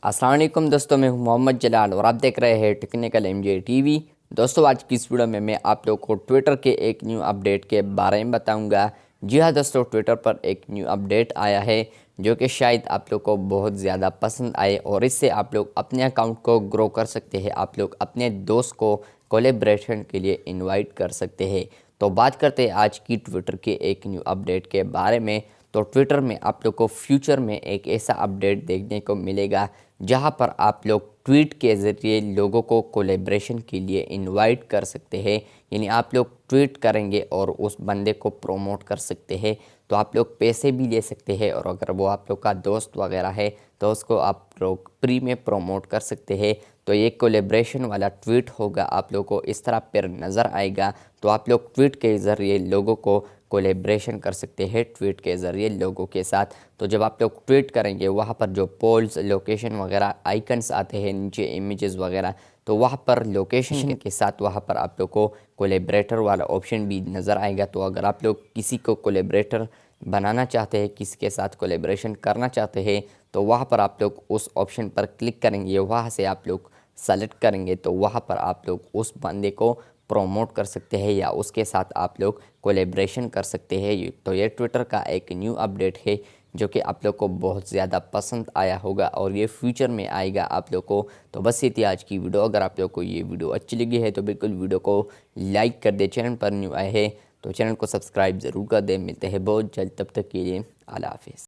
अस्सलाम वालेकुम दोस्तों, मैं हूं मोहम्मद जलाल और आप देख रहे हैं टेक्निकल एमजे टीवी। दोस्तों, आज की इस वीडियो में मैं आप लोग को ट्विटर के एक न्यू अपडेट के बारे में बताऊंगा। जी हाँ दोस्तों, ट्विटर पर एक न्यू अपडेट आया है जो कि शायद आप लोग को बहुत ज़्यादा पसंद आए और इससे आप लोग अपने अकाउंट को ग्रो कर सकते हैं। आप लोग अपने दोस्त को कोलेब्रेशन के लिए इन्वाइट कर सकते हैं। तो बात करते हैं आज की ट्विटर के एक न्यू अपडेट के बारे में। तो ट्विटर में आप लोग को फ्यूचर में एक ऐसा अपडेट देखने को मिलेगा जहां पर आप लोग ट्वीट के ज़रिए लोगों को कोलेब्रेशन के लिए इनवाइट कर सकते हैं। यानी आप लोग ट्वीट करेंगे और उस बंदे को प्रोमोट कर सकते हैं। तो आप लोग पैसे भी ले सकते हैं और अगर वो आप लोग का दोस्त वगैरह है तो उसको आप लोग फ्री में प्रोमोट कर सकते हैं। तो ये कोलेब्रेशन वाला ट्वीट होगा, आप लोग को इस तरह पर नज़र आएगा। तो आप लोग ट्वीट के ज़रिए लोगों को कोलेब्रेशन कर सकते हैं ट्वीट के ज़रिए लोगों के साथ। तो जब आप लोग ट्वीट करेंगे वहाँ पर जो पोल्स, लोकेशन वगैरह आइकन्स आते हैं नीचे, इमेजेस वगैरह, तो वहाँ पर लोकेशन के साथ वहाँ पर आप लोग को कोलेब्रेटर वाला ऑप्शन भी नज़र आएगा। तो अगर आप लोग किसी को कोलेब्रेटर बनाना चाहते हैं, किसी के साथ कोलेब्रेशन करना चाहते हैं, तो वहाँ पर आप लोग उस ऑप्शन पर क्लिक करेंगे, वहाँ से आप लोग सेलेक्ट करेंगे तो वहाँ पर आप लोग उस बंदे को प्रोमोट कर सकते हैं या उसके साथ आप लोग कोलेब्रेशन कर सकते हैं। तो ये ट्विटर का एक न्यू अपडेट है जो कि आप लोग को बहुत ज़्यादा पसंद आया होगा और ये फ्यूचर में आएगा आप लोग को। तो बस ये थी आज की वीडियो। अगर आप लोग को ये वीडियो अच्छी लगी है तो बिल्कुल वीडियो को लाइक कर दे। चैनल पर न्यू आए हैं तो चैनल को सब्सक्राइब ज़रूर कर दे। मिलते हैं बहुत जल्द, तब तक के लिए अल्लाह हाफिज़।